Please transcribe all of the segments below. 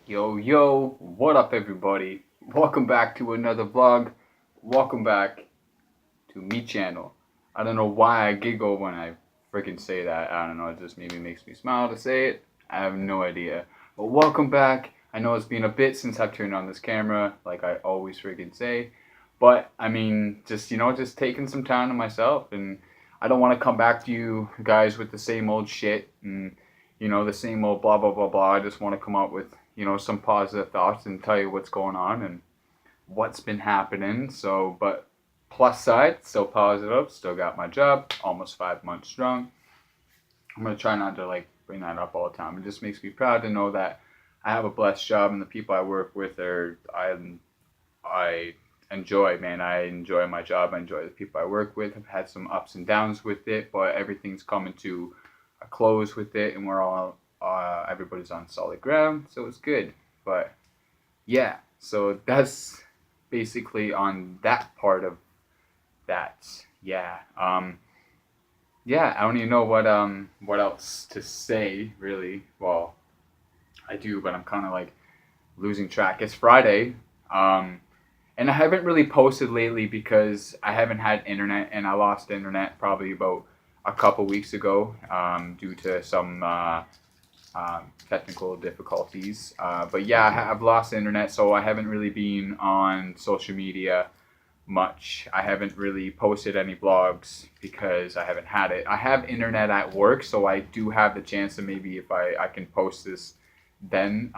Yo, yo, what up, everybody? Welcome back to another vlog. Welcome back to me channel. I don't know why I giggle when I freaking say that. I don't know, it just maybe makes me smile to say it. I have no idea. But welcome back. I know it's been a bit since I've turned on this camera, like I always freaking say. But I mean, just taking some time to myself, and I don't want to come back to you guys with the same old shit and the same old blah blah blah blah. I just want to come up with some positive thoughts and tell you what's going on and what's been happening. So, but plus side, still positive, still got my job, almost 5 months strong. I'm gonna try not to like bring that up all the time. It just makes me proud to know that I have a blessed job and the people I work with I enjoy, man. I enjoy my job. I enjoy the people I work with. I've had some ups and downs with it, but everything's coming to a close with it, and we're all everybody's on solid ground, so it's good. But yeah, so that's basically on that part of that. Yeah. Yeah, I don't even know what else to say really. Well, I do, but I'm kind of like losing track. It's Friday. And I haven't really posted lately because I haven't had internet, and I lost internet probably about a couple weeks ago due to some technical difficulties. But yeah, I've lost internet, so I haven't really been on social media much. I haven't really posted any blogs because I haven't had it. I have internet at work, so I do have the chance to maybe if I can post this then.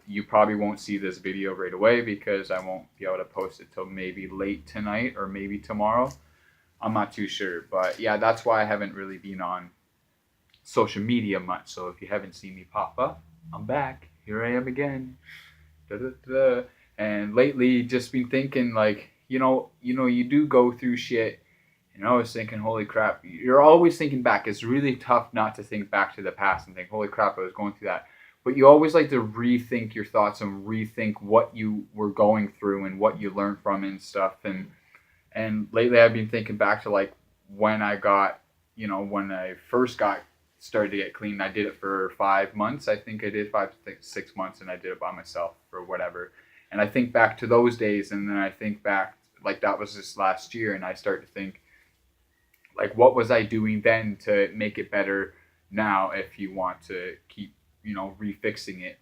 You probably won't see this video right away because I won't be able to post it till maybe late tonight or maybe tomorrow. I'm not too sure. But yeah, that's why I haven't really been on social media much. So if you haven't seen me pop up, I'm back. Here I am again. Da-da-da. And lately, just been thinking like, you do go through shit. And I was thinking, holy crap! You're always thinking back. It's really tough not to think back to the past and think, holy crap, I was going through that. But you always like to rethink your thoughts and rethink what you were going through and what you learned from it and stuff. And lately, I've been thinking back to like when I got, when I first got started to get clean. I did it for 5 months. I think I did 6 months, and I did it by myself or whatever. And I think back to those days, and then I think back like that was just last year, and I start to think like what was I doing then to make it better now if you want to keep refixing it,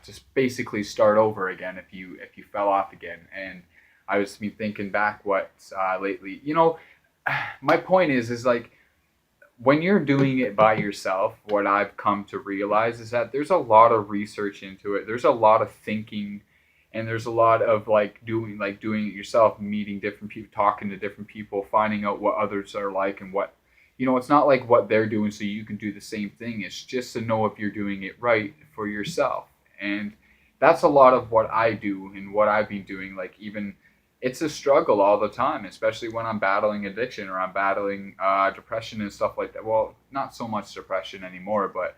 just basically start over again if you fell off again. And I was been thinking back what lately, my point is like when you're doing it by yourself, what I've come to realize is that there's a lot of research into it. There's a lot of thinking, and there's a lot of doing it yourself, meeting different people, talking to different people, finding out what others are like and what it's not like what they're doing so you can do the same thing. It's just to know if you're doing it right for yourself. And that's a lot of what I do and what I've been doing. Like even it's a struggle all the time, especially when I'm battling addiction or I'm battling depression and stuff like that. Well, not so much depression anymore, but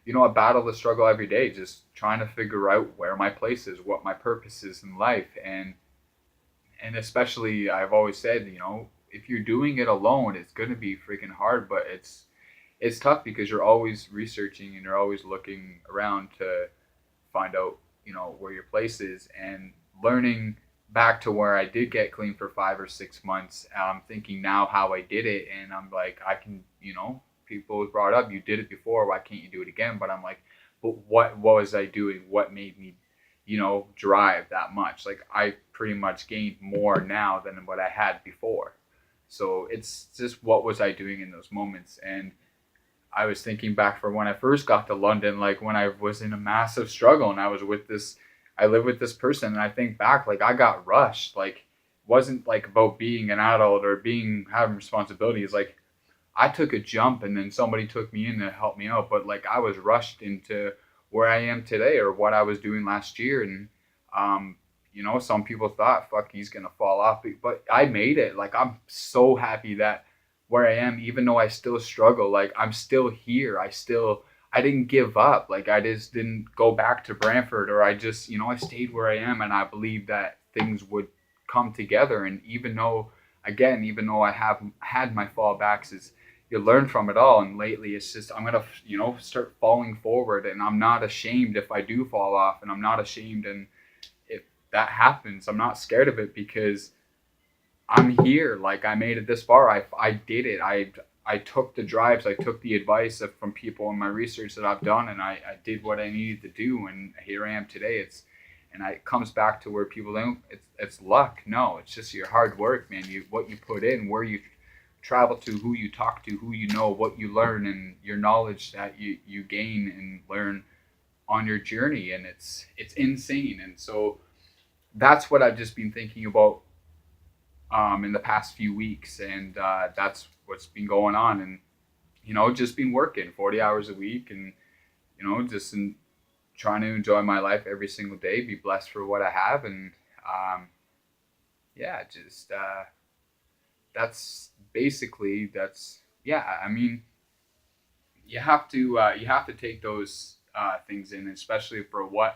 I battle the struggle every day, just trying to figure out where my place is, what my purpose is in life, and especially I've always said, if you're doing it alone, it's gonna be freaking hard, but it's tough because you're always researching and you're always looking around to find out, where your place is and learning back to where I did get clean for 5 or 6 months. I'm thinking now how I did it, and I'm like, I can, people brought up, you did it before, why can't you do it again? But I'm like, but what was I doing? What made me, drive that much? Like I pretty much gained more now than what I had before. So it's just what was I doing in those moments? And I was thinking back for when I first got to London, like when I was in a massive struggle and I lived with this person, and I think back, like I got rushed. Like, it wasn't like about being an adult or having responsibilities. Like, I took a jump and then somebody took me in to help me out, but like I was rushed into where I am today or what I was doing last year. And, some people thought, fuck, he's going to fall off, but I made it. Like, I'm so happy that where I am, even though I still struggle, like I'm still here. I didn't give up. Like I just didn't go back to Brantford, or I just, I stayed where I am, and I believed that things would come together. And even though I have had my fallbacks, is you learn from it all. And lately it's just, I'm gonna, start falling forward, and I'm not ashamed if I do fall off, and I'm not ashamed. And if that happens, I'm not scared of it, because I'm here. Like, I made it this far. I did it. I took the drives. I took the advice from people in my research that I've done, and I did what I needed to do. And here I am today. It comes back to where people don't. It's luck. No, it's just your hard work, man. What you put in, where you travel to, who you talk to, who you know, what you learn, and your knowledge that you gain and learn on your journey. And it's insane. And so that's what I've just been thinking about in the past few weeks, and that's what's been going on. And just been working 40 hours a week, and just trying to enjoy my life every single day, be blessed for what I have. And yeah, just that's basically, yeah. I mean, you have to take those things in, especially for what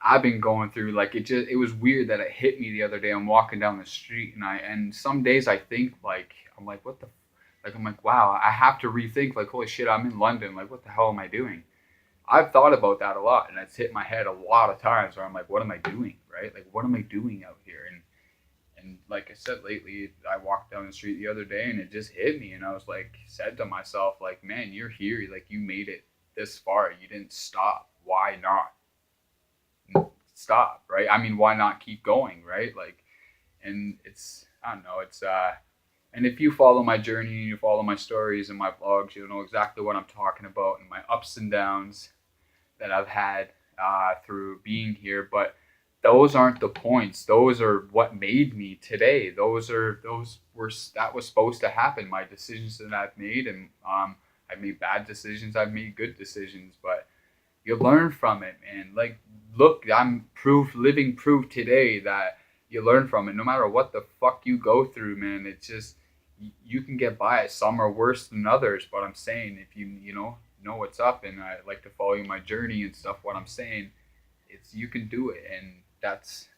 I've been going through. Like, it was weird that it hit me the other day. I'm walking down the street, and some days I think, like, I'm like, what the, like, I'm like, wow, I have to rethink, like, holy shit, I'm in London. Like, what the hell am I doing? I've thought about that a lot, and it's hit my head a lot of times where I'm like, what am I doing, right? Like, what am I doing out here? And like I said, lately, I walked down the street the other day, and it just hit me, and I was like, said to myself, like, man, you're here, like, you made it this far, you didn't stop. Why not stop, right? I mean, why not keep going, right? Like, and I don't know, and if you follow my journey and you follow my stories and my vlogs, you'll know exactly what I'm talking about, and my ups and downs that I've had through being here. But those aren't the points. Those are what made me today. That was supposed to happen. My decisions that I've made, and I've made bad decisions. I've made good decisions, but you learn from it, man. Like, look, I'm living proof today that you learn from it. No matter what the fuck you go through, man, it's just, you can get by it. Some are worse than others, but I'm saying, if you know what's up, and I like to follow my journey and stuff, what I'm saying, it's, you can do it. And that's,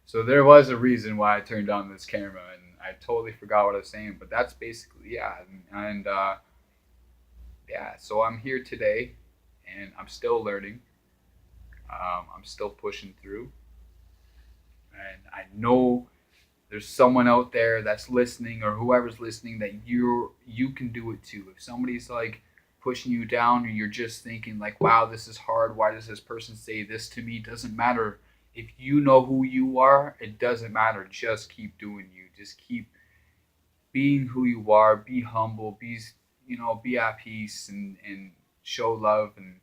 so there was a reason why I turned on this camera, and I totally forgot what I was saying, but that's basically, yeah. And yeah, so I'm here today, and I'm still learning. I'm still pushing through, and I know there's someone out there that's listening, or whoever's listening, that you can do it too. If somebody's like pushing you down, or you're just thinking like, wow, this is hard, why does this person say this to me? It doesn't matter. If you know who you are, it doesn't matter. Just keep doing you. Just keep being who you are. Be humble. Be at peace, and show love, and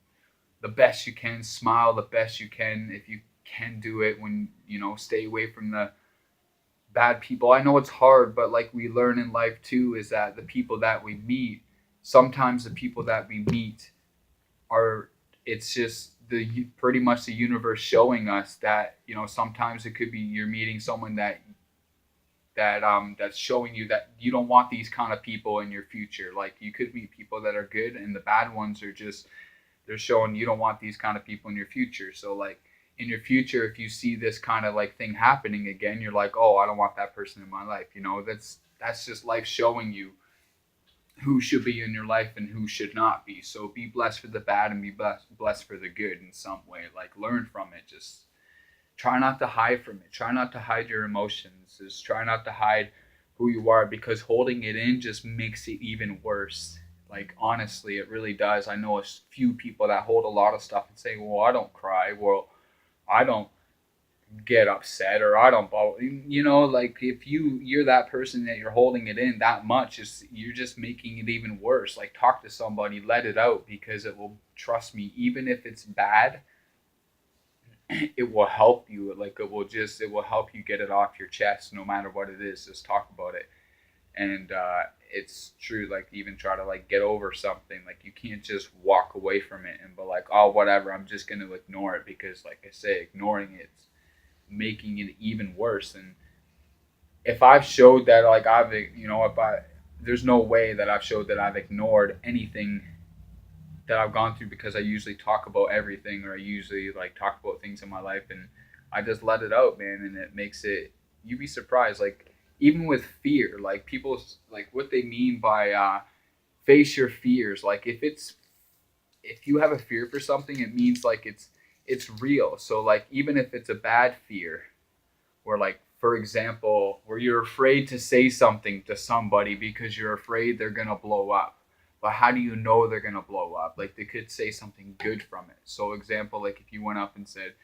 the best you can. Smile the best you can, if you can do it. When stay away from the bad people. I know it's hard, but like we learn in life too, is that the people that we meet, sometimes the people that we meet are, it's just pretty much the universe showing us that, sometimes it could be you're meeting someone that's showing you that you don't want these kind of people in your future. Like, you could meet people that are good, and the bad ones are just, they're showing you don't want these kind of people in your future. So like, in your future, if you see this kind of like thing happening again, you're like, oh, I don't want that person in my life. That's just life showing you who should be in your life and who should not be. So be blessed for the bad, and be blessed for the good in some way. Like, learn from it. Just try not to hide from it. Try not to hide your emotions. Just try not to hide who you are, because holding it in just makes it even worse. Like, honestly, it really does. I know a few people that hold a lot of stuff and say, well, I don't cry. Well, I don't get upset, or I don't, like, if you're that person that you're holding it in that much, you're just making it even worse. Like, talk to somebody, let it out, because it will, trust me, even if it's bad, it will help you. Like, it will help you get it off your chest, no matter what it is. Just talk about it. And it's true, like, even try to like get over something. Like, you can't just walk away from it and be like, oh, whatever, I'm just going to ignore it, because like I say, ignoring it's making it even worse. And if I've showed that, like, there's no way that I've showed that I've ignored anything that I've gone through, because I usually talk about everything, or I usually like talk about things in my life, and I just let it out, man. And it makes it, you'd be surprised, like, even with fear, like, people, like, what they mean by face your fears. Like if you have a fear for something, it means like it's real. So like even if it's a bad fear, or like for example, where you're afraid to say something to somebody because you're afraid they're gonna blow up. But how do you know they're gonna blow up? Like they could say something good from it. So example, like if you went up and said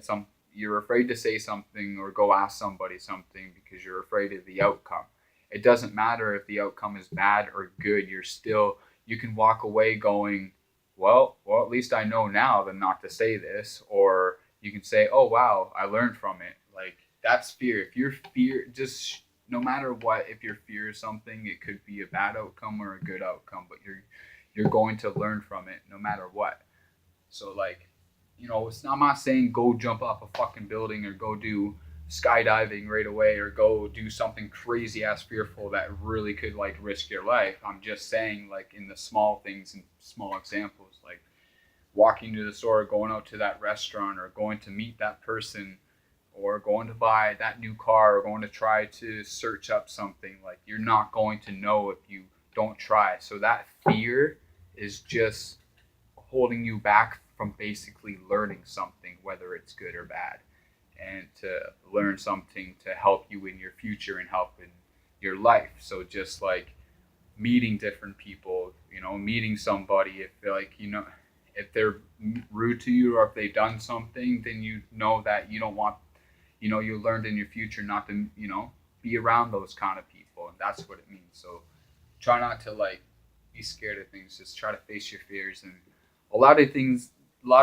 some, you're afraid to say something or go ask somebody something because you're afraid of the outcome. It doesn't matter if the outcome is bad or good. You can walk away going, well, at least I know now that not to say this, or you can say, oh wow, I learned from it. Like that's fear. If you're fear, just no matter what, if you're fear something, it could be a bad outcome or a good outcome, but you're going to learn from it no matter what. So like, I'm not saying go jump off a fucking building or go do skydiving right away or go do something crazy ass fearful that really could like risk your life. I'm just saying like in the small things and small examples, like walking to the store, going out to that restaurant, or going to meet that person, or going to buy that new car, or going to try to search up something. Like you're not going to know if you don't try. So that fear is just holding you back from basically learning something, whether it's good or bad, and to learn something to help you in your future and help in your life. So just like meeting different people, meeting somebody, if they're rude to you or if they've done something, then you know that you don't want, you learned in your future not to, be around those kind of people. And that's what it means. So try not to like be scared of things. Just try to face your fears. And a lot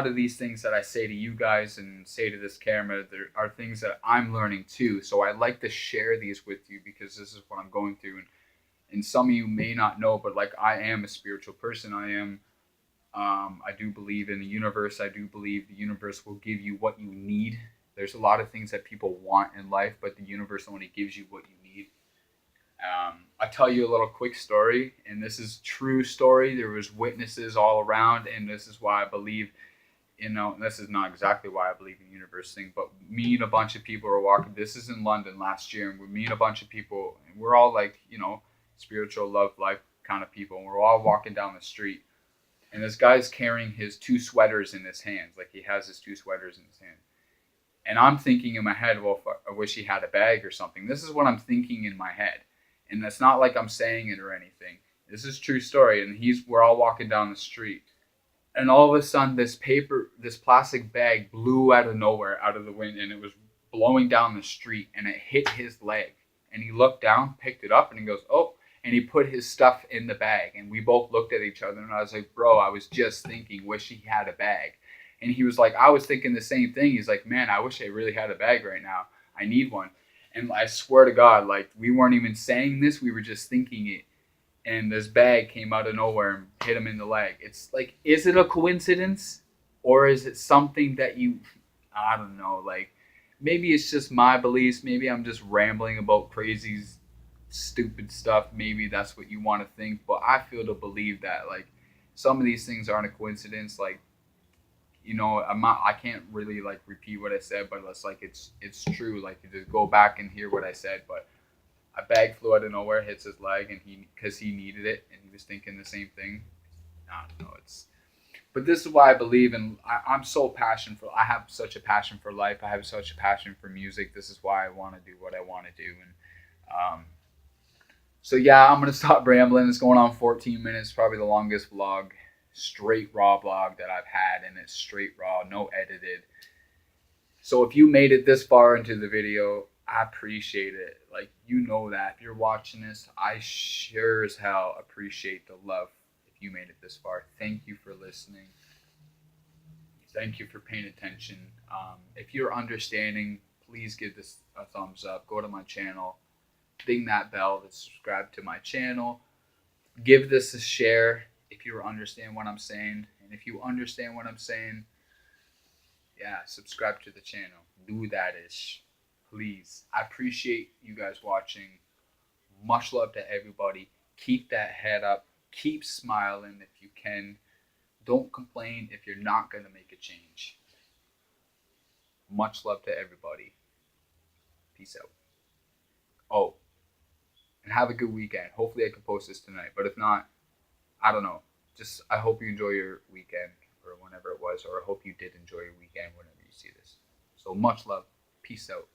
of these things that I say to you guys and say to this camera, there are things that I'm learning too. So I like to share these with you because this is what I'm going through. And some of you may not know, but like I am a spiritual person. I do believe in the universe. I do believe the universe will give you what you need. There's a lot of things that people want in life, but the universe only gives you what you need. I'll tell you a little quick story, and this is true story. There was witnesses all around, and this is why I believe, this is not exactly why I believe in the universe thing, but me and a bunch of people were walking. This is in London last year, and me and a bunch of people, and we're all like, spiritual love life kind of people, and we're all walking down the street. And this guy's carrying his two sweaters in his hands. Like he has his two sweaters in his hand. And I'm thinking in my head, well, I wish he had a bag or something. This is what I'm thinking in my head. And it's not like I'm saying it or anything. This is a true story. And we're all walking down the street. And all of a sudden, this plastic bag blew out of nowhere, out of the wind. And it was blowing down the street. And it hit his leg. And he looked down, picked it up, and he goes, oh. And he put his stuff in the bag. And we both looked at each other. And I was like, bro, I was just thinking, wish he had a bag. And he was like, I was thinking the same thing. He's like, man, I wish I really had a bag right now. I need one. And I swear to God, like we weren't even saying this. We were just thinking it. And this bag came out of nowhere and hit him in the leg. It's like, is it a coincidence? Or is it something that I don't know. Like maybe it's just my beliefs. Maybe I'm just rambling about crazy, stupid stuff. Maybe that's what you want to think. But I feel to believe that like some of these things aren't a coincidence. Like, I can't really like repeat what I said, but it's true. Like you just go back and hear what I said. But a bag flew out of nowhere, hits his leg, and because he needed it, and he was thinking the same thing. I don't know. But this is why I believe in. I'm so passionate for. I have such a passion for life. I have such a passion for music. This is why I want to do what I want to do. And so yeah, I'm gonna stop rambling. It's going on 14 minutes, probably the longest vlog. Straight raw vlog that I've had, and it's straight raw, no edited. So if you made it this far into the video, I appreciate it. Like, that if you're watching this, I sure as hell appreciate the love. If you made it this far, thank you for listening. Thank you for paying attention. If you're understanding, please give this a thumbs up. Go to my channel, ding that bell to subscribe to my channel. Give this a share if you understand what I'm saying. And if you understand what I'm saying, yeah, subscribe to the channel. Do that ish. Please. I appreciate you guys watching. Much love to everybody. Keep that head up. Keep smiling if you can. Don't complain if you're not going to make a change. Much love to everybody. Peace out. Oh, and have a good weekend. Hopefully I can post this tonight. But if not, I don't know. Just I hope you enjoy your weekend or whenever it was, or I hope you did enjoy your weekend whenever you see this. So much love. Peace out.